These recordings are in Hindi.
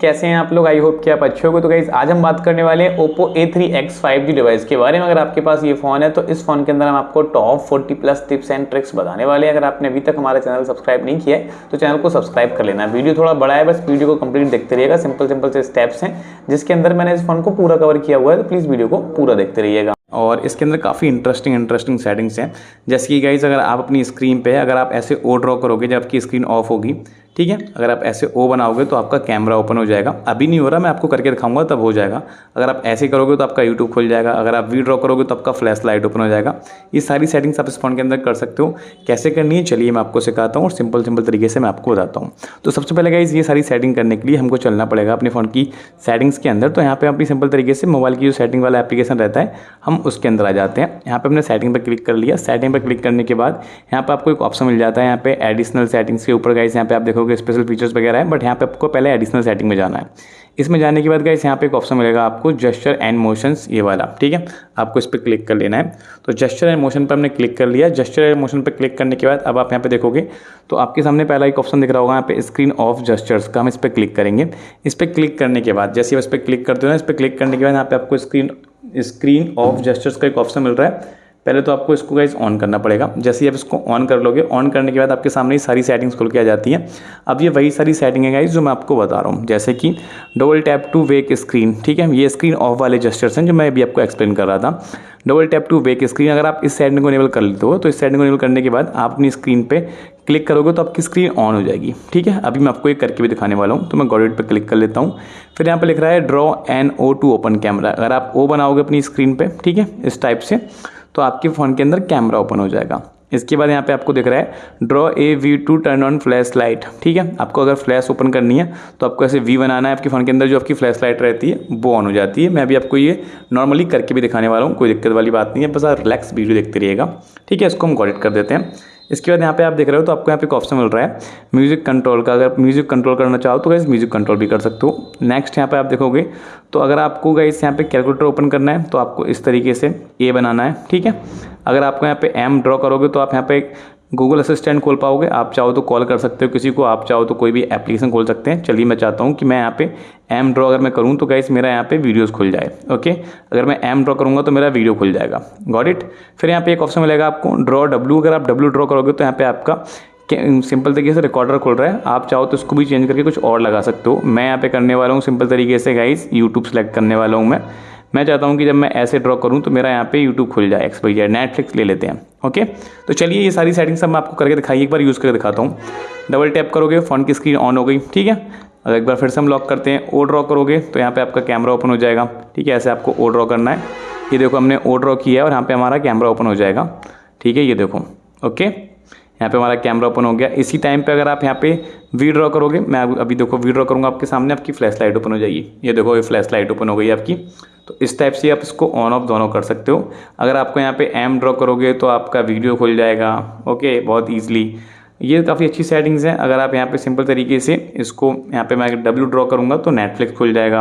कैसे हैं आप लोग। आई होप कि आप अच्छे होंगे। तो गाइस आज हम बात करने वाले हैं Oppo A3X 5G डिवाइस के बारे में। अगर आपके पास ये फ़ोन है तो इस फ़ोन के अंदर हम आपको top 40 plus tips and tricks बताने वाले हैं। अगर आपने अभी तक हमारा चैनल सब्सक्राइब नहीं किया है तो चैनल को सब्सक्राइब कर लेना। वीडियो थोड़ा बड़ा है, बस वीडियो को कंप्लीट देखते रहिएगा। सिंपल से स्टेप्स हैं जिसके अंदर मैंने इस फ़ोन को पूरा कवर किया हुआ है, तो प्लीज़ वीडियो को पूरा देखते रहिएगा। और इसके अंदर काफ़ी इंटरेस्टिंग सेटिंग्स हैं। जैसे कि गाइस अगर आप अपनी स्क्रीन पे अगर आप ऐसे ओ ड्रॉ करोगे जब आपकी स्क्रीन ऑफ होगी, ठीक है, अगर आप ऐसे ओ बनाओगे तो आपका कैमरा ओपन हो जाएगा। अभी नहीं हो रहा, मैं आपको करके दिखाऊंगा तब हो जाएगा। अगर आप ऐसे करोगे तो आपका यूट्यूब खुल जाएगा। अगर आप वी ड्रॉ करोगे तो आपका फ्लैश लाइट ओपन हो जाएगा। ये सारी सेटिंग्स आप इस फोन के अंदर कर सकते हो। कैसे करनी है चलिए मैं आपको सिखाता हूँ और सिंपल तरीके से मैं आपको बताता हूँ। तो सबसे पहले गाइस ये सारी सेटिंग करने के लिए हमको चलना पड़ेगा अपने फ़ोन की सेटिंग्स के अंदर। तो यहाँ पे अपनी सिंपल तरीके से मोबाइल की जो सेटिंग वाला एप्लीकेशन रहता है हम उसके अंदर आ जाते हैं। यहाँ पे हमने सेटिंग पर क्लिक कर लिया। सेटिंग पर क्लिक करने के बाद यहाँ पे आपको एक ऑप्शन मिल जाता है। यहाँ पे एडिशनल सेटिंग्स के ऊपर गाइस यहाँ पे आप देखोगे स्पेशल फीचर्स वगैरह है, बट यहाँ पे आपको पहले एडिशनल सेटिंग में जाना है। इसमें जाने के बाद गाइस यहाँ पे एक ऑप्शन मिलेगा आपको जेस्चर एंड मोशंस, ये वाला, ठीक है, आपको इस पर क्लिक कर लेना है। तो जेस्चर एंड मोशन पर हमने क्लिक कर लिया। जेस्चर एंड मोशन पर क्लिक करने के बाद अब आप यहाँ पे देखोगे तो आपके सामने पहला एक ऑप्शन दिख रहा होगा यहाँ पे स्क्रीन ऑफ जेस्चर्स का। हम इस पर क्लिक करेंगे। इस पर क्लिक करने के बाद जैसे आप इस पर क्लिक करते हो ना, इस पर क्लिक करने के बाद यहाँ पे आपको स्क्रीन ऑफ जेस्चर्स का एक ऑप्शन मिल रहा है। पहले तो आपको इसको गाइस ऑन करना पड़ेगा। जैसे ही आप इसको ऑन कर लोगे, ऑन करने के बाद आपके सामने ही सारी सेटिंग्स खुल के आ जाती हैं। अब ये वही सारी सेटिंग है गाइस जो मैं आपको बता रहा हूँ, जैसे कि double tap to wake screen, ठीक है, ये स्क्रीन ऑफ वाले जेस्चर्स हैं जो मैं अभी आपको एक्सप्लेन कर रहा था। Double tap to wake screen अगर आप इस सेटिंग को इनेबल कर लेते हो तो इस सेटिंग को इनेबल करने के बाद आप अपनी स्क्रीन पे क्लिक करोगे तो आपकी स्क्रीन ऑन हो जाएगी, ठीक है। अभी मैं आपको एक करके भी दिखाने वाला हूँ। तो मैं गॉट इट पे क्लिक कर लेता हूँ। फिर यहाँ पे लिख रहा है draw an O to open camera. अगर आप ओ बनाओगे अपनी स्क्रीन पे, ठीक है, इस टाइप से, तो आपके फ़ोन के अंदर कैमरा ओपन हो जाएगा। इसके बाद यहाँ पे आपको दिख रहा है draw a V to turn on flash light, ठीक है। आपको अगर फ्लैश ओपन करनी है तो आपको ऐसे वी बनाना है। आपके फ़ोन के अंदर जो आपकी फ्लैश लाइट रहती है वो ऑन हो जाती है। मैं अभी आपको ये नॉर्मली करके भी दिखाने वाला हूँ, कोई दिक्कत वाली बात नहीं है, बस आप रिलैक्स वीडियो देखते रहिएगा, ठीक है। इसको हम गॉट इट कर देते हैं। इसके बाद यहाँ पे आप देख रहे हो तो आपको यहाँ पे एक ऑप्शन मिल रहा है म्यूजिक कंट्रोल का। अगर म्यूजिक कंट्रोल करना चाहो तो गाइस म्यूजिक कंट्रोल भी कर सकते हो। नेक्स्ट यहाँ पे आप देखोगे तो अगर आपको गाइस यहाँ पे कैलकुलेटर ओपन करना है तो आपको इस तरीके से ए बनाना है, ठीक है। अगर आपको यहाँ पे एम ड्रॉ करोगे तो आप यहाँ पे गूगल असिस्टेंट खोल पाओगे। आप चाहो तो कॉल कर सकते हो किसी को, आप चाहो तो कोई भी एप्लीकेशन खोल सकते हैं। चलिए मैं चाहता हूँ कि मैं यहाँ पे एम ड्रॉ अगर मैं करूँ तो गाइस मेरा यहाँ पे वीडियोस खुल जाए, ओके। अगर मैं एम ड्रॉ करूँगा तो मेरा वीडियो खुल जाएगा, गॉट इट। फिर यहाँ पे एक ऑप्शन मिलेगा आपको ड्रॉ डब्ल्यू। अगर आप डब्ल्यू ड्रॉ करोगे तो यहाँ पे आपका सिंपल तरीके से रिकॉर्डर खुल रहा है। आप चाहो तो इसको भी चेंज करके कुछ और लगा सकते हो। मैं यहाँ पे करने वाला हूँ सिंपल तरीके से गाइस यूट्यूब सेलेक्ट करने वाला हूँ। मैं चाहता हूँ कि जब मैं ऐसे ड्रॉ करूँ तो मेरा यहाँ पे यूट्यूब खुल जाए, XYZ नेटफ्लिक्स ले लेते हैं, ओके। तो चलिए ये सारी सेटिंग्स सब मैं आपको करके दिखाइए, एक बार यूज़ करके दिखाता हूँ। डबल टैप करोगे फ़ोन की स्क्रीन ऑन हो गई, ठीक है। अगर एक बार फिर से हम लॉक करते हैं, ओ ड्रॉ करोगे तो यहाँ पे आपका कैमरा ओपन हो जाएगा, ठीक है। ऐसे आपको ओ ड्रॉ करना है। ये देखो हमने ओ ड्रॉ किया है और यहाँ पे हमारा कैमरा ओपन हो जाएगा, ठीक है, ये देखो, ओके। यहाँ पे हमारा कैमरा ओपन हो गया। इसी टाइम पे अगर आप यहाँ पे वी ड्रॉ करोगे, मैं अभी देखो वी ड्रॉ करूँगा आपके सामने, आपकी फ्लैश लाइट ओपन हो जाएगी। ये देखो ये फ्लैश लाइट ओपन हो गई आपकी। तो इस टाइप से आप इसको ऑन ऑफ दोनों कर सकते हो। अगर आपको यहाँ पे एम ड्रॉ करोगे तो आपका वीडियो खुल जाएगा, ओके, बहुत ईजिली। ये काफ़ी अच्छी सेटिंग्स हैं। अगर आप यहाँ पे सिंपल तरीके से इसको यहाँ पे मैं डब्ल्यू ड्रॉ करूँगा तो नेटफ्लिक्स खुल जाएगा,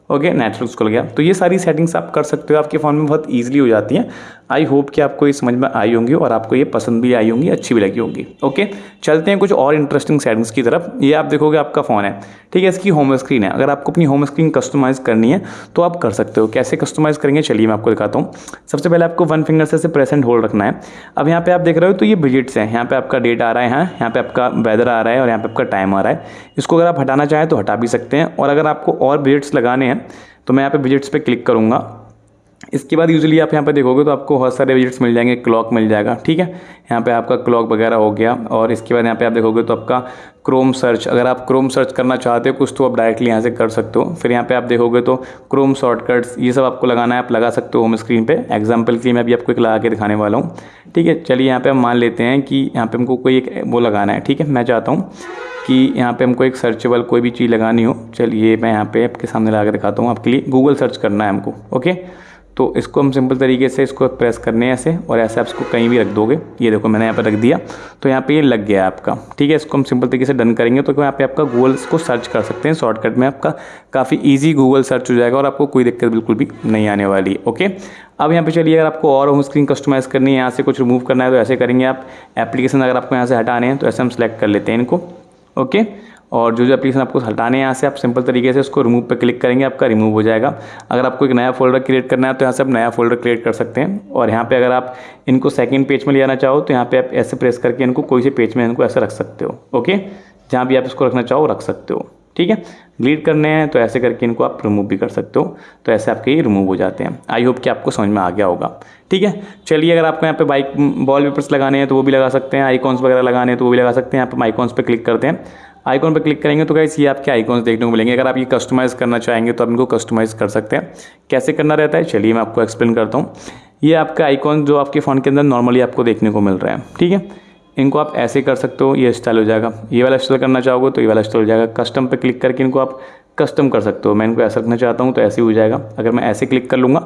ओके, नेटफ्लिक्स खुल गया। तो ये सारी सेटिंग्स आप कर सकते हो, आपके फ़ोन में बहुत ईजिली हो जाती हैं। आई होप कि आपको ये समझ में आई होंगी और आपको ये पसंद भी आई होंगी, अच्छी भी लगी होंगी, ओके। चलते हैं कुछ और इंटरेस्टिंग सेटिंग्स की तरफ। ये आप देखोगे आपका फ़ोन है, ठीक है, इसकी होम स्क्रीन है। अगर आपको अपनी होम स्क्रीन कस्टमाइज़ करनी है तो आप कर सकते हो। कैसे कस्टमाइज़ करेंगे चलिए मैं आपको दिखाता हूँ। सबसे पहले आपको वन फिंगर से प्रेस एंड होल्ड रखना है। अब यहाँ पे आप देख रहे हो तो ये विजिट्स हैं। यहाँ पे आपका डेट आ रहा है, यहाँ पे आपका वेदर आ रहा है और यहाँ पे आपका टाइम आ रहा है। इसको अगर आप हटाना चाहें तो हटा भी सकते हैं। और अगर आपको और विजिट्स लगाने हैं तो मैं यहाँ पे विजिट्स पे क्लिक करूँगा। इसके बाद यूजुअली आप यहाँ पे देखोगे तो आपको बहुत सारे विजिट्स मिल जाएंगे, क्लॉक मिल जाएगा, ठीक है। यहाँ पे आपका क्लॉक वगैरह हो गया। और इसके बाद यहाँ पे आप देखोगे तो आपका क्रोम सर्च, अगर आप क्रोम सर्च करना चाहते हो कुछ तो आप डायरेक्टली यहाँ से कर सकते हो। फिर यहाँ पे आप देखोगे तो क्रोम शॉर्टकट्स, ये सब आपको लगाना है, आप लगा सकते हो होम स्क्रीन पे। एग्जाम्पल के लिए मैं अभी आपको एक लगा के दिखाने वाला हूँ, ठीक है। चलिए यहाँ पे हम मान लेते हैं कि यहाँ पे हमको कोई एक वो लगाना है, ठीक है। मैं चाहता हूँ कि यहाँ पे हमको एक सर्चेबल कोई भी चीज़ लगानी हो। चलिए मैं यहाँ पे आपके सामने लगा के दिखाता हूँ। आपके लिए गूगल सर्च करना है हमको, ओके। तो इसको हम सिंपल तरीके से इसको प्रेस करने हैं ऐसे, और ऐसे आप इसको कहीं भी रख दोगे। ये देखो मैंने यहाँ पे रख दिया तो यहाँ पे ये लग गया आपका, ठीक है। इसको हम सिंपल तरीके से डन करेंगे तो यहाँ पे आपका गूगल को सर्च कर सकते हैं। शॉर्टकट में आपका काफ़ी ईजी गूगल सर्च हो जाएगा और आपको कोई दिक्कत बिल्कुल भी नहीं आने वाली, ओके। अब यहाँ पे चलिए अगर आपको और होम स्क्रीन कस्टमाइज़ करनी है, यहाँ से कुछ रिमूव करना है तो ऐसे करेंगे आप। एप्लीकेशन अगर आपको यहाँ से हटाने हैं तो ऐसे हम सेलेक्ट कर लेते हैं इनको, ओके। और जो एप्लीकेशन आपको हटाने हैं यहाँ से आप सिंपल तरीके से उसको रिमूव पे क्लिक करेंगे, आपका रिमूव हो जाएगा। अगर आपको एक नया फोल्डर क्रिएट करना है तो यहाँ से आप नया फोल्डर क्रिएट कर सकते हैं। और यहाँ पे अगर आप इनको सेकंड पेज में ले आना चाहो तो यहाँ पे आप ऐसे प्रेस करके इनको कोई से पेज में इनको ऐसे रख सकते हो। ओके, जहाँ भी आप इसको रखना चाहो रख सकते हो। ठीक है, डिलीट करने हैं तो ऐसे करके इनको आप रिमूव भी कर सकते हो, तो ऐसे आपके ये रिमूव हो जाते हैं। आई होप कि आपको समझ में आ गया होगा। ठीक है, चलिए अगर आपको यहाँ पे बाइक वॉलपेपर्स लगाने हैं तो वो भी लगा सकते हैं, आइकॉन्स वगैरह लगाने हैं तो वो भी लगा सकते हैं। यहाँ पे आइकॉन्स पे क्लिक करते हैं, आइकॉन पे क्लिक करेंगे तो गाइस ये आपके आइकॉन्स देखने को मिलेंगे। अगर आप ये कस्टमाइज़ करना चाहेंगे तो आप इनको कस्टमाइज़ कर सकते हैं। कैसे करना रहता है चलिए मैं आपको एक्सप्लेन करता हूँ। ये आपका आइकॉन जो आपके फ़ोन के अंदर नॉर्मली आपको देखने को मिल रहा है। ठीक है, इनको आप ऐसे कर सकते हो, ये स्टाइल हो जाएगा। ये वाला स्टाइल करना चाहोगे तो ये वाला स्टाइल हो जाएगा। कस्टम पे क्लिक करके इनको आप कस्टम कर सकते हो। मैं इनको ऐसा रखना चाहता हूँ तो ऐसे ही हो जाएगा। अगर मैं ऐसे क्लिक कर लूँगा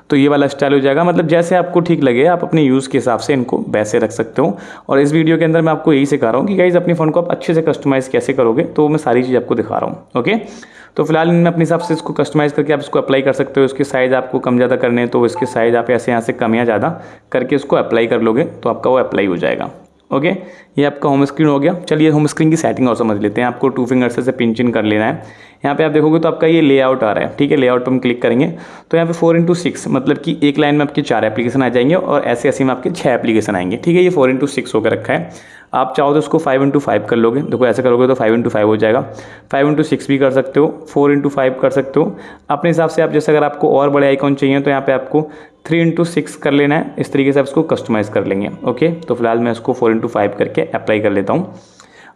तो ये वाला स्टाइल हो जाएगा। मतलब जैसे आपको ठीक लगे आप अपने यूज़ के हिसाब से इनको वैसे रख सकते हो। और इस वीडियो के अंदर मैं आपको यही सिखा रहा हूँ कि गाइस अपने फ़ोन को आप अच्छे से कस्टमाइज़ कैसे करोगे, तो मैं सारी चीज़ आपको दिखा रहा हूँ। ओके, तो फिलहाल मैं अपने हिसाब से इसको कस्टमाइज़ करके आप इसको अप्लाई कर सकते हो। इसके साइज़ आपको कम ज़्यादा करने हैं तो इसके साइज़ आप ऐसे यहाँ से कम या ज़्यादा करके इसको अप्लाई कर लोगे तो आपका वो अप्लाई हो जाएगा। ओके, ये आपका होम स्क्रीन हो गया। चलिए होम स्क्रीन की सेटिंग और समझ लेते हैं। आपको 2 फिंगर से पिंच इन कर लेना है। यहाँ पे आप देखोगे तो आपका ये लेआउट आ रहा है। ठीक है, लेआउट पर हम क्लिक करेंगे तो यहाँ पे 4x6 मतलब कि एक लाइन में आपके 4 एप्लीकेशन आ जाएंगे और ऐसे ऐसे में आपके 6 एप्लीकेशन आएंगे। ठीक है, ये 4x6 होकर रखा है। आप चाहो तो इसको 5x5 कर लोगे। देखो ऐसे करोगे तो 5x5 हो जाएगा। 5x6 भी कर सकते हो, 4x5 कर सकते हो अपने हिसाब से। आप जैसे अगर आपको और बड़े आइकॉन चाहिए तो यहाँ पे आपको 3x6 कर लेना है। इस तरीके से आप इसको कस्टमाइज़ कर लेंगे। ओके, तो फिलहाल मैं इसको 4x5 करके अप्लाई कर लेता हूँ।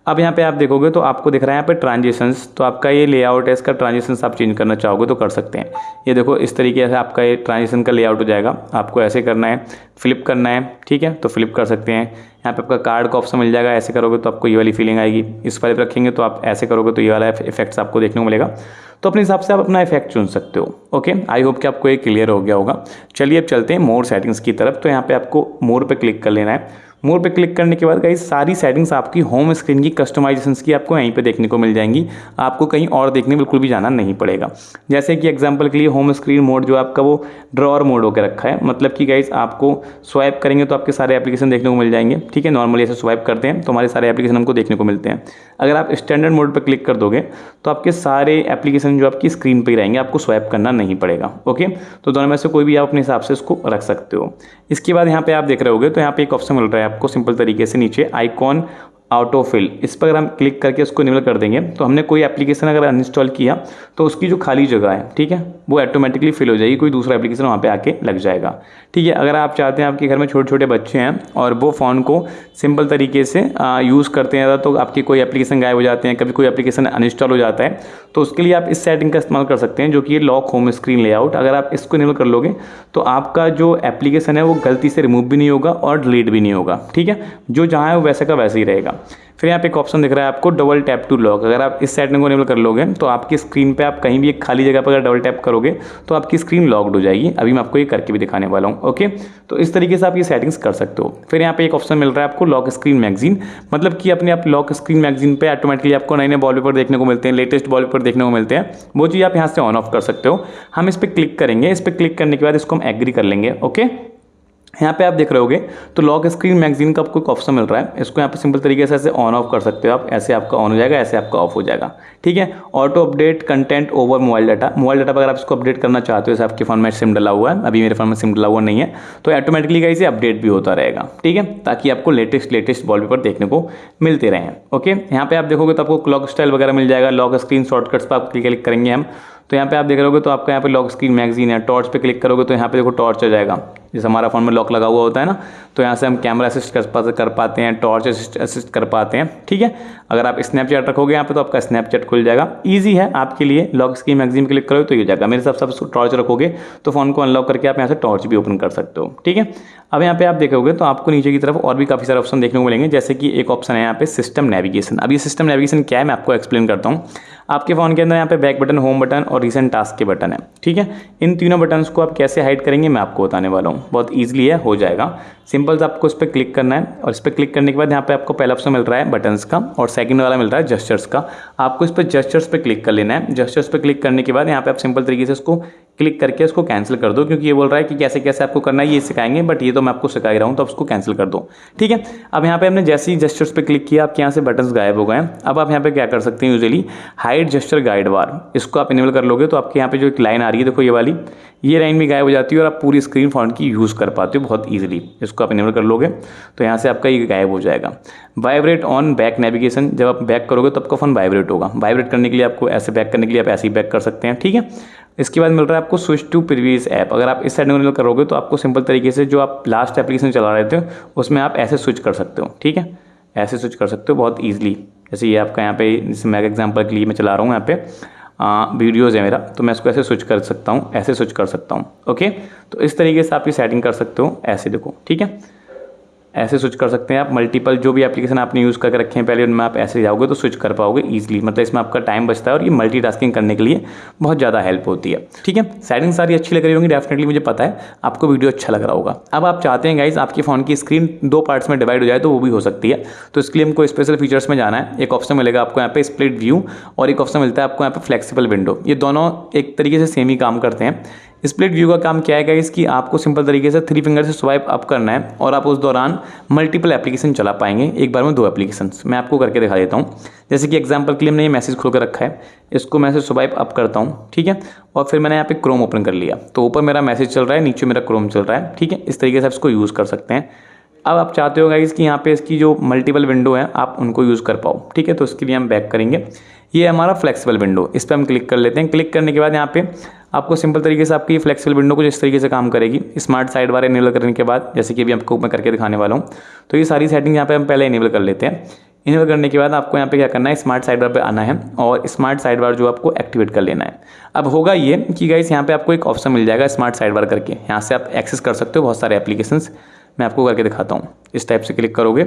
अब यहाँ पे आप देखोगे तो आपको दिख रहा है यहाँ पे ट्रांजिशंस, तो आपका ये लेआउट है, इसका ट्रांजिशंस आप चेंज करना चाहोगे तो कर सकते हैं। ये देखो इस तरीके से आपका ये ट्रांजिशन का लेआउट हो जाएगा। आपको ऐसे करना है, फ्लिप करना है। ठीक है, तो फ्लिप कर सकते हैं। यहाँ पे आपका कार्ड का ऑप्शन मिल जाएगा। ऐसे करोगे तो आपको ये वाली फीलिंग आएगी। इस वाले पे रखेंगे तो आप ऐसे करोगे तो ये वाला इफेक्ट्स आपको देखने को मिलेगा। तो अपने हिसाब से आप अपना इफेक्ट चुन सकते हो। ओके, आई होप कि आपको ये क्लियर हो गया होगा। चलिए अब चलते हैं मोर सेटिंग्स की तरफ। तो यहाँ पे आपको मोर पे क्लिक कर लेना है। मोर पे क्लिक करने के बाद गाइस सारी सेटिंग्स आपकी होम स्क्रीन की कस्टमाइजेशंस की आपको यहीं पे देखने को मिल जाएंगी। आपको कहीं और देखने बिल्कुल भी जाना नहीं पड़ेगा। जैसे कि एग्जांपल के लिए होम स्क्रीन मोड जो आपका वो ड्रॉअर मोड होकर रखा है। मतलब कि गाइस आपको स्वाइप करेंगे तो आपके सारे एप्लीकेशन देखने को मिल जाएंगे। ठीक है, नॉर्मली ऐसे स्वाइप करते हैं तो हमारे सारे एप्लीकेशन हमको देखने को मिलते हैं। अगर आप स्टैंडर्ड मोड पर क्लिक कर दोगे तो आपके सारे एप्लीकेशन जो आपकी स्क्रीन पर ही रहेंगे, आपको स्वाइप करना नहीं पड़ेगा। ओके, तो दोनों में से कोई भी आप अपने हिसाब से इसको रख सकते हो। इसके बाद यहाँ पे आप देख रहे होगे तो यहाँ पे एक ऑप्शन मिल रहा है आपको सिंपल तरीके से नीचे आइकॉन ऑटोफिल। इस पर अगर हम क्लिक करके उसको इनेबल कर देंगे तो हमने कोई एप्लीकेशन अगर अनइंस्टॉल किया तो उसकी जो खाली जगह है, ठीक है, वो ऑटोमेटिकली फिल हो जाएगी। कोई दूसरा एप्लीकेशन वहाँ पे आके लग जाएगा। ठीक है, अगर आप चाहते हैं आपके घर में छोटे छोटे बच्चे हैं और वो फ़ोन को सिंपल तरीके से यूज़ करते हैं तो आपकी कोई एप्लीकेशन गायब हो जाते हैं, कभी कोई एप्लीकेशन अनइंस्टॉल हो जाता है, तो उसके लिए आप इस सेटिंग का इस्तेमाल कर सकते हैं जो कि ये लॉक होम स्क्रीन लेआउट। अगर आप इसको इनेबल कर लोगे तो आपका जो एप्लीकेशन है वो गलती से रिमूव भी नहीं होगा और डिलीट भी नहीं होगा। ठीक है, जो जहाँ है वो वैसे का वैसे ही रहेगा। फिर यहाँ पे एक ऑप्शन दिख रहा है आपको डबल टैप टू लॉक। अगर आप इस सेटिंग को इनेबल कर लोगे तो आपकी स्क्रीन पे आप कहीं भी एक खाली जगह पर अगर डबल टैप करोगे तो आपकी स्क्रीन लॉक्ड हो जाएगी। अभी मैं आपको ये करके भी दिखाने वाला हूँ। ओके, तो इस तरीके से आप ये सेटिंग्स कर सकते हो। फिर यहाँ पे एक ऑप्शन मिल रहा है आपको लॉक स्क्रीन मैगजीन। मतलब कि अपने आप लॉक स्क्रीन मैगजीन पे ऑटोमेटिकली आपको नए नए वॉलपेपर देखने को मिलते हैं, लेटेस्ट वॉलपेपर देखने को मिलते हैं। वो चीज़ आप यहाँ से ऑन ऑफ कर सकते हो। हम इस पर क्लिक करेंगे। इस पर क्लिक करने के बाद इसको हम एग्री कर लेंगे। ओके, यहाँ पे आप देख रहे होगे तो लॉक स्क्रीन मैगजीन का आपको एक ऑप्शन मिल रहा है। इसको यहाँ पे सिंपल तरीके से ऐसे ऑन ऑफ कर सकते हो आप। ऐसे आपका ऑन हो जाएगा, ऐसे आपका ऑफ हो जाएगा। ठीक है, auto update content over mobile data. Mobile data पर अगर आप इसको अपडेट करना चाहते हो, जैसे आपके फोन में सिम डला हुआ है, अभी मेरे फोन में सिम डला हुआ नहीं है, तो ऑटोमेटिकली गाइस ये अपडेट भी होता रहेगा। ठीक है, ताकि आपको लेटेस्ट वॉलपेपर देखने को मिलते रहें। ओके, यहाँ पे आप देखोगे तो आपको क्लॉक स्टाइल वगैरह मिल जाएगा। लॉक स्क्रीन शॉर्टकट्स पर आप क्लिक करेंगे हम, तो यहाँ पे आप देख रहे होगे तो आपका यहाँ पे लॉक स्क्रीन मैगजीन है। टॉर्च पे क्लिक करोगे तो यहाँ पे देखो टॉर्च आ जाएगा। जैसे हमारा फोन में लॉक लगा हुआ होता है ना, तो यहाँ से हम कैमरा असिस्ट कर पाते हैं, टॉर्च असिस्ट कर पाते हैं। ठीक है, अगर आप स्नैपचैट रखोगे यहाँ पे तो आपका स्नैपचैट खुल जाएगा। ईजी है आपके लिए। लॉक स्क्रीन मैगजीन क्लिक करोगे तो ये हो जाएगा। मेरे हिसाब से टॉर्च रखोगे तो फोन को अनलॉक करके आप यहाँ से टॉर्च भी ओपन कर सकते हो। ठीक है, अब यहाँ पे आप देखोगे तो आपको नीचे की तरफ और भी काफ़ी सारे ऑप्शन देखने को मिलेंगे। जैसे कि एक ऑप्शन है यहाँ पे सिस्टम नेविगेशन। अब ये सिस्टम नेविगेशन क्या है मैं आपको एक्सप्लेन करता हूँ। आपके फ़ोन के अंदर यहाँ पे बैक बटन, होम बटन और रिसेंट टास्क के बटन है। ठीक है, इन तीनों बटन्स को आप कैसे हाइड करेंगे मैं आपको बताने वाला हूँ। बहुत ईजिली है, हो जाएगा। सिंपल से आपको इस पर क्लिक करना है और इस पर क्लिक करने के बाद यहाँ पे आपको पहला ऑप्शन मिल रहा है बटन्स का और सेकंड वाला मिल रहा है जेस्चर्स का। आपको इस पर जेस्चर्स पे क्लिक कर लेना है। जेस्चर्स पे क्लिक करने के बाद यहाँ पे आप सिंपल तरीके से इसको क्लिक करके उसको कैंसिल कर दो, क्योंकि ये बोल रहा है कि कैसे कैसे आपको करना है ये सिखाएंगे, बट ये तो मैं आपको सिखा ही रहा हूँ, तो आप उसको कैंसिल कर दो। ठीक है, अब यहाँ पे हमने जैसे ही जेस्चर्स पे क्लिक किया, आपके यहाँ से बटन्स गायब हो गए हैं। अब आप यहाँ पे क्या कर सकते हैं, usually hide gesture guide bar, इसको आप इनेबल कर लोगे तो आपके यहाँ पे जो एक लाइन आ रही है, देखो ये वाली, ये लाइन भी गायब हो जाती है और आप पूरी स्क्रीन फॉन्ट की यूज़ कर पाते हो बहुत ईजिली। इसको आप इनेबल कर लोगे तो यहाँ से आपका ये गायब हो जाएगा। वाइब्रेट ऑन बैक नेविगेशन, जब आप बैक करोगे तो आपका फोन वाइब्रेट होगा। वाइब्रेट करने के लिए आपको ऐसे बैक करने के लिए आप ऐसे ही बैक कर सकते हैं। ठीक है, इसके बाद मिल रहा है आपको स्विच टू प्रीवियस ऐप। अगर आप इस सेटिंग में करोगे तो आपको सिंपल तरीके से जो आप लास्ट एप्लीकेशन चला रहे थे उसमें आप ऐसे स्विच कर सकते हो। ठीक है, ऐसे स्विच कर सकते हो बहुत ईजिली। जैसे ये आपका यहाँ पे, जैसे मैं एग्जाम्पल के लिए मैं चला रहा हूँ, यहाँ पे वीडियोज़ है मेरा, तो मैं इसको ऐसे स्विच कर सकता हूँ, ऐसे स्विच कर सकता हूँ। ओके, तो इस तरीके से आप ये सेटिंग कर सकते हो, ऐसे देखो। ठीक है, ऐसे स्विच कर सकते हैं आप। मल्टीपल जो भी एप्लीकेशन आपने यूज़ करके रखे हैं पहले, उनमें आप ऐसे जाओगे तो स्विच कर पाओगे ईजिली। मतलब इसमें आपका टाइम बचता है और ये मल्टीटास्किंग करने के लिए बहुत ज़्यादा हेल्प होती है। ठीक है, सेटिंग सारी अच्छी लग रही होंगी डेफिनेटली, मुझे पता है आपको वीडियो अच्छा लग रहा होगा। अब आप चाहते हैं गाइज आपके फ़ोन की स्क्रीन 2 पार्ट्स में डिवाइड हो जाए, तो वो भी हो सकती है। तो इसके लिए हमको स्पेशल फीचर्स में जाना है। एक ऑप्शन मिलेगा आपको यहाँ पे स्प्लिट व्यू, और एक ऑप्शन मिलता है आपको यहाँ पे फ्लेक्सिबल विंडो। ये दोनों एक तरीके से सेम ही काम करते हैं। स्प्लिट व्यू का काम क्या है गाइस कि आपको सिंपल तरीके से 3 फिंगर से स्वाइप अप करना है और आप उस दौरान मल्टीपल एप्लीकेशन चला पाएंगे, एक बार में 2 एप्लीकेशन। मैं आपको करके दिखा देता हूँ। जैसे कि एग्जांपल के लिए मैंने ये मैसेज खोल कर रखा है, इसको मैं स्वाइप अप करता हूँ। ठीक है, और फिर मैंने यहाँ पे क्रोम ओपन कर लिया, तो ऊपर मेरा मैसेज चल रहा है, नीचे मेरा क्रोम चल रहा है। ठीक है, इस तरीके से आप इसको यूज़ कर सकते हैं। अब आप चाहते हो गाइस कि यहाँ पे इसकी जो मल्टीपल विंडो है आप उनको यूज़ कर पाओ। ठीक है, तो इसके लिए हम बैक करेंगे। ये हमारा फ्लेक्सिबल विंडो, इस पर हम क्लिक कर लेते हैं। क्लिक करने के बाद यहाँ पे आपको सिंपल तरीके से आपकी ये फ्लेक्सिबल विंडो कुछ इस तरीके से काम करेगी। स्मार्ट साइड बार इनेबल करने के बाद, जैसे कि अभी आपको मैं करके दिखाने वाला हूँ, तो ये सारी सेटिंग यहाँ पे हम पहले इनेबल कर लेते हैं। इनेबल करने के बाद आपको यहाँ पे क्या करना है, स्मार्ट साइड बार पे आना है और स्मार्ट साइड बार जो आपको एक्टिवेट कर लेना है। अब होगा ये कि गाइस यहाँ पे आपको एक ऑप्शन मिल जाएगा स्मार्ट साइड बार करके, यहाँ से आप एक्सेस कर सकते हो बहुत सारे एप्लीकेशंस। मैं आपको करके दिखाता हूँ। इस टाइप से क्लिक करोगे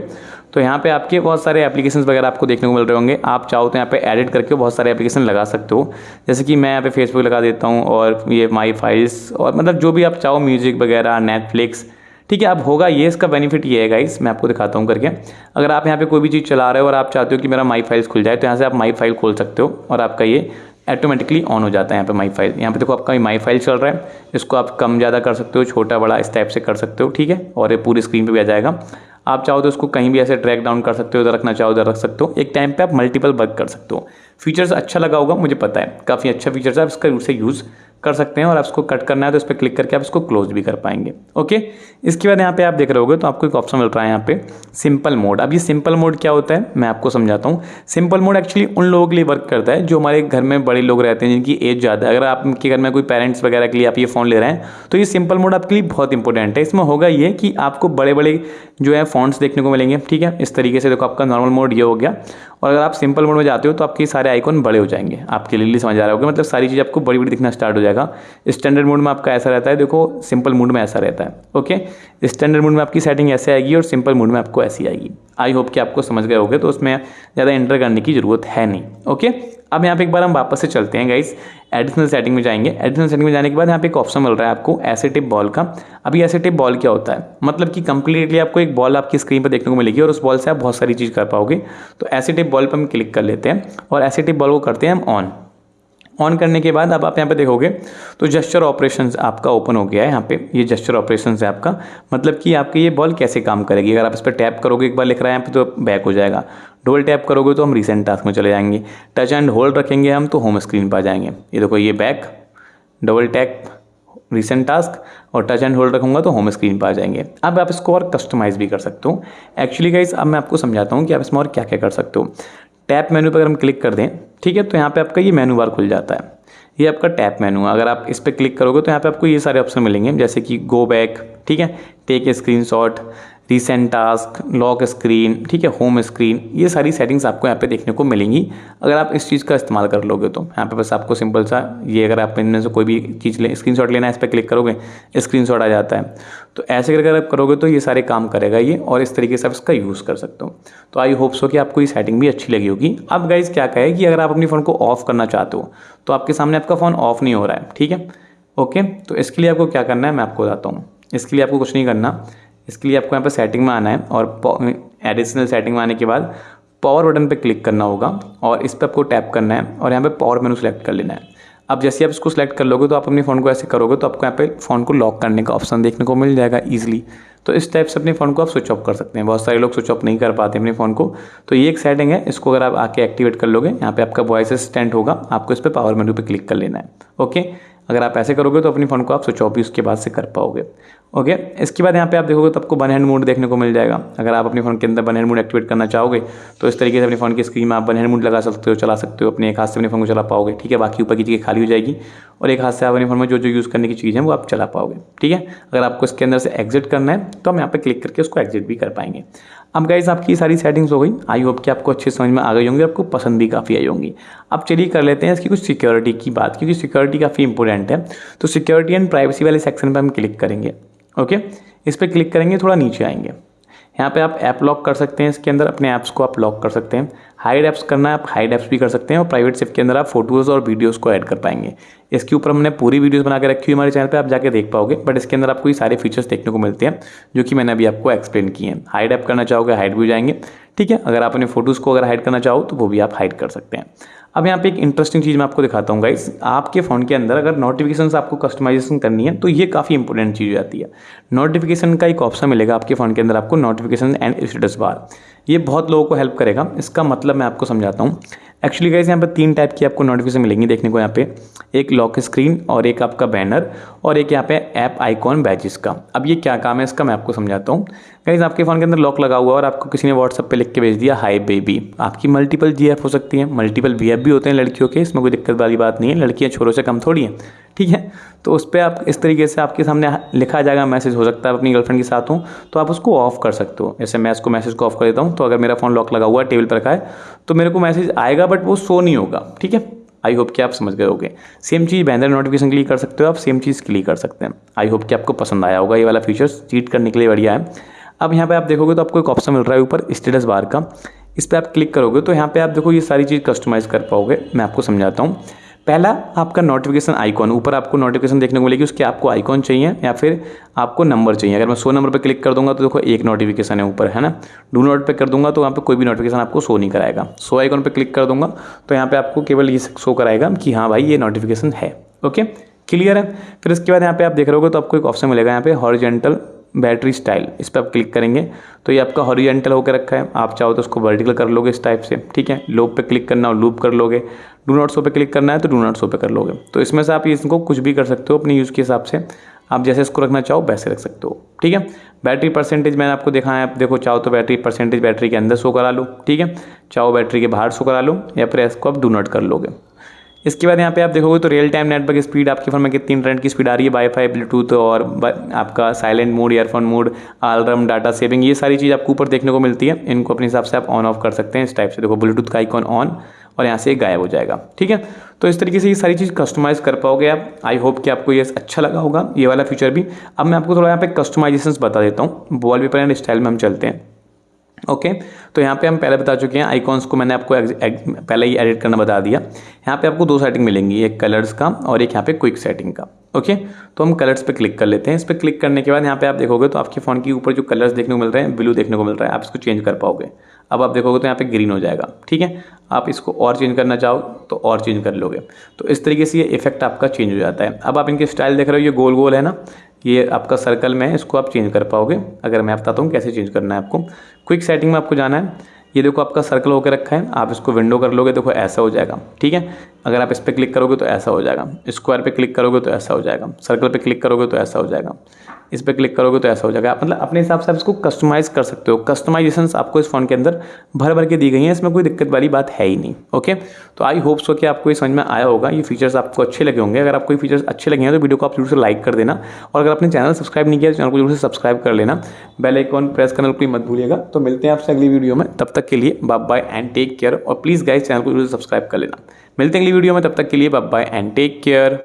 तो यहाँ पे आपके बहुत सारे एप्लीकेशंस वगैरह आपको देखने को मिल रहे होंगे। आप चाहो तो यहाँ पे एडिट करके बहुत सारे एप्लीकेशन लगा सकते हो। जैसे कि मैं यहाँ पे फेसबुक लगा देता हूँ, और ये माई फाइल्स, और मतलब जो भी आप चाहो, म्यूजिक वगैरह, नेटफ्लिक्स। ठीक है, अब होगा ये, इसका बेनिफिट ये है गाइस, मैं आपको दिखाता हूँ करके। अगर आप यहाँ पे कोई भी चीज़ चला रहे हो और आप चाहते हो कि मेरा माई फाइल्स खुल जाए, तो यहाँ से आप माई फाइल खोल सकते हो और आपका ये ऑटोमेटिकली ऑन हो जाता है। यहाँ पे माई फाइल, यहाँ पे देखो आपका माई फाइल चल रहा है। इसको आप कम ज़्यादा कर सकते हो, छोटा बड़ा इस टाइप से कर सकते हो। ठीक है, और ये पूरी स्क्रीन पे भी आ जाएगा। आप चाहो तो इसको कहीं भी ऐसे ट्रैक डाउन कर सकते हो, उधर रखना चाहो उधर रख सकते हो। एक टाइम पे आप मल्टीपल वर्क कर सकते हो। फीचर्स अच्छा लगा होगा, मुझे पता है, काफ़ी अच्छा फीचर्स है। आप इसका से यूज़ कर सकते हैं और आप इसको कट करना है तो इस पर क्लिक करके आप इसको क्लोज भी कर पाएंगे। ओके, इसके बाद यहाँ पे आप देख रहे होगे तो आपको एक ऑप्शन मिल रहा है यहाँ पे सिंपल मोड। अब ये सिंपल मोड क्या होता है मैं आपको समझाता हूँ। सिंपल मोड एक्चुअली उन लोगों के लिए वर्क करता है जो हमारे घर में बड़े लोग रहते हैं, जिनकी एज ज़्यादा है। अगर आपके घर में कोई पेरेंट्स वगैरह के लिए आप ये फ़ोन ले रहे हैं तो ये सिंपल मोड आपके लिए बहुत इंपॉर्टेंट है। इसमें होगा ये कि आपको बड़े बड़े जो है फ़ॉन्ट्स देखने को मिलेंगे। ठीक है, इस तरीके से देखो आपका नॉर्मल मोड ये हो गया, और अगर आप सिंपल मोड में जाते हो तो आपके सारे आइकॉन बड़े हो जाएंगे। आपके लिए समझ आ रहा होगा, मतलब सारी चीज़ आपको बड़ी बड़ी दिखना स्टार्ट हो जाएगा। स्टैंडर्ड मोड में आपका ऐसा रहता है, देखो सिंपल मोड में ऐसा रहता है। ओके, स्टैंडर्ड मोड में आपकी सेटिंग ऐसे आएगी और सिंपल मोड में आपको ऐसी आएगी। आई होप कि आपको समझ गए होगे, तो उसमें ज़्यादा एंटर करने की ज़रूरत है नहीं। ओके, अब यहाँ पे एक बार हम वापस से चलते हैं गाइस, एडिशनल सेटिंग में जाएंगे। एडिशनल सेटिंग में जाने के बाद यहाँ पे एक ऑप्शन मिल रहा है आपको ऐसे टिप बॉल का। अभी ऐसे टिप बॉल क्या होता है, मतलब कि कंप्लीटली आपको एक बॉल आपकी स्क्रीन पर देखने को मिलेगी और उस बॉल से आप बहुत सारी चीज़ कर पाओगे। तो ऐसे टिप बॉल पर हम क्लिक कर लेते हैं और ऐसे टिप बॉल को करते हैं हम ऑन करने के बाद अब आप यहाँ पे देखोगे तो जेस्चर ऑपरेशंस आपका ओपन हो गया है। यहाँ पे ये जेस्चर ऑपरेशंस है आपका, मतलब कि आपकी ये बॉल कैसे काम करेगी। अगर आप इस पर टैप करोगे, एक बार लिख रहा है यहाँ पे, तो बैक हो जाएगा। डबल टैप करोगे तो हम रिसेंट टास्क में चले जाएंगे। टच एंड होल्ड रखेंगे हम तो होम स्क्रीन पर आ जाएंगे। ये देखो ये back, double tap recent task, और टच एंड होल्ड रखूंगा तो होम स्क्रीन पर आ जाएंगे। अब आप इसको और कस्टमाइज भी कर सकते हो। एक्चुअली गाइस अब मैं आपको समझाता हूँ कि आप इसमें और क्या क्या कर सकते हो। टैप मेनू पर अगर हम क्लिक कर दें, ठीक है, तो यहाँ पे आपका ये मेनू बार खुल जाता है। ये आपका टैप मेनू है। अगर आप इस पर क्लिक करोगे तो यहाँ पे आपको ये सारे ऑप्शन मिलेंगे, जैसे कि गो बैक, ठीक है, take a screenshot, recent task, lock screen, ठीक है, होम स्क्रीन। ये सारी सेटिंग्स आपको यहाँ पे देखने को मिलेंगी अगर आप इस चीज़ का इस्तेमाल कर लोगे तो। यहाँ पे बस आपको सिंपल सा ये, अगर आप इनमें से कोई भी चीज़ स्क्रीनशॉट लेना है, इस पर क्लिक करोगे स्क्रीनशॉट आ जाता है। तो ऐसे करके अगर आप करोगे तो ये सारे काम करेगा ये, और इस तरीके से आप इसका यूज़ कर सकते हो। तो आई होप सो कि आपको ये सेटिंग भी अच्छी लगी होगी। अब गाइज क्या कहे कि अगर आप अपनी फ़ोन को ऑफ करना चाहते हो तो आपके सामने आपका फ़ोन ऑफ नहीं हो रहा है, ठीक है, ओके। तो इसके लिए आपको क्या करना है मैं आपको बताता हूँ। इसके लिए आपको कुछ नहीं करना, इसके लिए आपको यहाँ पर सेटिंग में आना है और एडिशनल सेटिंग में आने के बाद पावर बटन पे क्लिक करना होगा और इस पर आपको टैप करना है और यहाँ पे पावर मेनू सेलेक्ट कर लेना है। अब जैसे आप इसको सिलेक्ट कर लोगे तो आप अपने फ़ोन को ऐसे करोगे तो आपको यहाँ पे फ़ोन को लॉक करने का ऑप्शन देखने को मिल जाएगा ईजिली। तो इस टाइप से अपने फ़ोन को आप स्विच ऑफ कर सकते हैं। बहुत सारे लोग स्विच ऑफ नहीं कर पाते अपने फ़ोन को, तो ये एक सेटिंग है, इसको अगर आप आके एक्टिवेट कर लोगे, यहाँ पे आपका वॉइस असिस्टेंट होगा, आपको इस पर पावर मेन्यू पे क्लिक कर लेना है। ओके, अगर आप ऐसे करोगे तो अपनी फ़ोन को आप स्विच ऑफ भी उसके बाद से कर पाओगे। ओके, इसके बाद यहाँ पे आप देखोगे तो आपको वन हैंड मोड देखने को मिल जाएगा। अगर आप अपने फ़ोन के अंदर वन हैंड मोड एक्टिवेट करना चाहोगे तो इस तरीके से अपने फ़ोन की स्क्रीन में आप वन हैंड मोड लगा सकते हो, चला सकते हो, अपने एक हाथ से अपने फ़ोन को चला पाओगे। ठीक है, बाकी ऊपर की चीज़ें खाली हो जाएगी और एक हाथ से आप अपने फ़ोन में जो जो यूज़ करने की चीज़ है वो आप चला पाओगे। ठीक है, अगर आपको इसके अंदर से एग्जिट करना है तो हम यहाँ पे क्लिक करके उसको एग्जिट भी कर पाएंगे। अब गाइस आपकी सारी सेटिंग्स हो गई, आई होप कि आपको अच्छे समझ में आ गई होंगी, आपको पसंद भी काफ़ी आई होंगी। अब चलिए कर लेते हैं इसकी कुछ सिक्योरिटी की बात, क्योंकि सिक्योरिटी काफ़ी इंपॉर्टेंट है। तो सिक्योरिटी एंड प्राइवेसी वाले सेक्शन पर हम क्लिक करेंगे। ओके, इस पर क्लिक करेंगे, थोड़ा नीचे आएंगे, यहाँ पे आप ऐप लॉक कर सकते हैं, इसके अंदर अपने ऐप्स को आप लॉक कर सकते हैं। हाइड ऐप्स करना है आप हाइड ऐप्स भी कर सकते हैं और प्राइवेट सेव के अंदर आप फोटोज़ और वीडियोज़ को ऐड कर पाएंगे। इसके ऊपर हमने पूरी वीडियोस बना के रखी हुई हमारे चैनल पे, आप जाके देख पाओगे, बट इसके अंदर आपको ये सारे फीचर्स देखने को मिलते हैं जो कि मैंने अभी आपको एक्सप्लेन किए हैं। हाइड ऐप करना चाहोगे हाइड भी हो जाएंगे। ठीक है, अगर आप अपने फोटोज़ को अगर हाइड करना चाहो तो वो भी आप हाइड कर सकते हैं। अब यहाँ पे एक इंटरेस्टिंग चीज़ मैं आपको दिखाता हूँ गाइस, आपके फ़ोन के अंदर अगर नोटिफिकेशन आपको कस्टमाइजेशन करनी है तो ये काफ़ी इंपॉर्टेंट चीज़ हो जाती है। नोटिफिकेशन का एक ऑप्शन मिलेगा आपके फ़ोन के अंदर आपको, नोटिफिकेशन एंड स्टेटस बार। ये बहुत लोगों को हेल्प करेगा। इसका मतलब मैं आपको समझाता हूँ। एक्चुअली गाइस यहाँ पे 3 टाइप की आपको नोटिफिकेशन मिलेंगी देखने को यहाँ पे, एक लॉक स्क्रीन और एक आपका बैनर और एक यहाँ पे ऐप आइकॉन बैजेस का। अब ये क्या काम है इसका मैं आपको समझाता हूँ। गाइस आपके फ़ोन के अंदर लॉक लगा हुआ और आपको किसी ने व्हाट्सएप पे लिख के भेज दिया हाय बेबी। आपकी मल्टीपल जीएफ हो सकती है, मल्टीपल वीएफ भी होते हैं लड़कियों के, इसमें कोई दिक्कत वाली बात नहीं है, लड़कियाँ छोरों से कम थोड़ी हैं। ठीक है, तो उस पर आप इस तरीके से आपके सामने लिखा जाएगा मैसेज, हो सकता है अपनी गर्लफ्रेंड के साथ हो तो आप उसको ऑफ कर सकते हो। जैसे मैं इसको मैसेज को ऑफ कर देता हूँ, तो अगर मेरा फ़ोन लॉक लगा हुआ है, टेबल पर रखा है, तो मेरे को मैसेज आएगा बट वो शो नहीं होगा। ठीक है, आई होप कि आप समझ गए होगे। सेम चीज़ बैनर नोटिफिकेशन के लिए कर सकते हो आप, सेम चीज़ के लिए कर सकते हैं। आई होप कि आपको पसंद आया होगा, ये वाला फीचर्स चीट करने के लिए बढ़िया है। अब यहाँ पे आप देखोगे तो आपको एक ऑप्शन मिल रहा है ऊपर स्टेटस बार का, इस पर आप क्लिक करोगे तो यहाँ पे आप देखो ये सारी चीज़ कस्टमाइज़ कर पाओगे। मैं आपको समझाता हूँ। पहला आपका नोटिफिकेशन आइकॉन, ऊपर आपको नोटिफिकेशन देखने को मिलेगी, उसके आपको आइकॉन चाहिए या फिर आपको नंबर चाहिए। अगर मैं 100 नंबर पे क्लिक कर दूंगा तो देखो एक नोटिफिकेशन है ऊपर, है ना। डू नोट पे कर दूंगा तो यहाँ पे कोई भी नोटिफिकेशन आपको शो नहीं कराएगा। 100 आइकॉन पे क्लिक कर दूंगा तो यहाँ पे आपको केवल ये शो कराएगा कि हाँ भाई ये नोटिफिकेशन है। ओके, क्लियर है। फिर इसके बाद यहाँ पे आप देख रहे हो तो आपको एक ऑप्शन मिलेगा यहाँ पे हॉरिजॉन्टल बैटरी स्टाइल, इस पर आप क्लिक करेंगे तो ये आपका हॉरिजॉन्टल होकर रखा है। आप चाहो तो उसको वर्टिकल कर लोगे इस टाइप से। ठीक है, लूप पे क्लिक करना और लूप कर लोगे, डू नॉट शो पे क्लिक करना है तो डू नॉट शो पे कर लोगे। तो इसमें से आप इसको कुछ भी कर सकते हो अपने यूज़ के हिसाब से, आप जैसे इसको रखना चाहो वैसे रख सकते हो। ठीक है, बैटरी परसेंटेज मैंने आपको दिखाया है, आप देखो चाहो तो बैटरी परसेंटेज बैटरी के अंदर शो करा लो। ठीक है, चाहो बैटरी के बाहर शो करा लो या फिर इसको आप डू नॉट कर लोगे। इसके बाद यहाँ पे आप देखोगे तो रियल टाइम नेटवर्क स्पीड आपके फ़ोन में कितनी इंटरनेट की स्पीड आ रही है, वाईफाई, ब्लूटूथ और आपका silent mode, earphone mode, alarm, data saving, ये सारी चीज़ आपको ऊपर देखने को मिलती है। इनको अपने हिसाब से आप ऑन ऑफ कर सकते हैं इस टाइप से। देखो ब्लूटूथ का आइकॉन ऑन और यहाँ से गायब हो जाएगा। ठीक है, तो इस तरीके से ये सारी चीज़ कस्टमाइज़ कर पाओगे आप। आई होप कि आपको ये अच्छा लगा होगा ये वाला फीचर भी। अब मैं आपको थोड़ा यहाँ पे कस्टमाइजेशन बता देता हूँ। वॉलपेपर एंड स्टाइल में हम चलते हैं। ओके, तो यहाँ पे हम पहले बता चुके हैं आइकॉन्स को मैंने आपको पहले ही एडिट करना बता दिया। यहाँ पे आपको 2 सेटिंग मिलेंगी, एक कलर्स का और एक यहाँ पे क्विक सेटिंग का। ओके, तो हम कलर्स पे क्लिक कर लेते हैं। इस पर क्लिक करने के बाद यहाँ पे आप देखोगे तो आपके फ़ोन के ऊपर जो कलर्स देखने को मिल रहे हैं, ब्लू देखने को मिल रहा है, आप इसको चेंज कर पाओगे। अब आप देखोगे तो यहाँ पे ग्रीन हो जाएगा। ठीक है, आप इसको और चेंज करना चाहो तो और चेंज कर लोगे। तो इस तरीके से ये इफेक्ट आपका चेंज हो जाता है। अब आप इनके स्टाइल देख रहे हो, ये गोल गोल है ना, ये आपका सर्कल में है, इसको आप चेंज कर पाओगे। अगर मैं बताता हूँ कैसे चेंज करना है आपको। क्विक सेटिंग में आपको जाना है, ये देखो आपका सर्कल होकर रखा है, आप इसको विंडो कर लोगे, देखो ऐसा हो जाएगा। ठीक है, अगर आप इस पर क्लिक करोगे तो ऐसा हो जाएगा, स्क्वायर पे क्लिक करोगे तो ऐसा हो जाएगा, सर्कल पे क्लिक करोगे तो ऐसा हो जाएगा, इस पर क्लिक करोगे तो ऐसा हो जाएगा। मतलब अपने हिसाब से आप इसको कस्टमाइज़ कर सकते हो। कस्टमाइजेशंस आपको इस फ़ोन के अंदर भर भर के दी गई हैं, इसमें कोई दिक्कत वाली बात है ही नहीं। ओके, तो आई होप सो कि आपको ये समझ में आया होगा, ये फीचर्स आपको अच्छे लगे होंगे। अगर आपको ये फीचर्स अच्छे लगे हैं तो वीडियो को आप जरूर से लाइक कर देना, और अगर आपने चैनल सब्सक्राइब नहीं किया तो चैनल को जरूर से सब्सक्राइब कर लेना, बेल आइकॉन प्रेस करना बिल्कुल मत भूलिएगा। तो मिलते हैं आपसे अगली वीडियो में, तब तक के लिए bye bye and take care. और प्लीज़ गाइस चैनल को जरूर से सब्सक्राइब कर लेना। मिलते हैं अगली वीडियो में, तब तक के लिए bye bye and take care.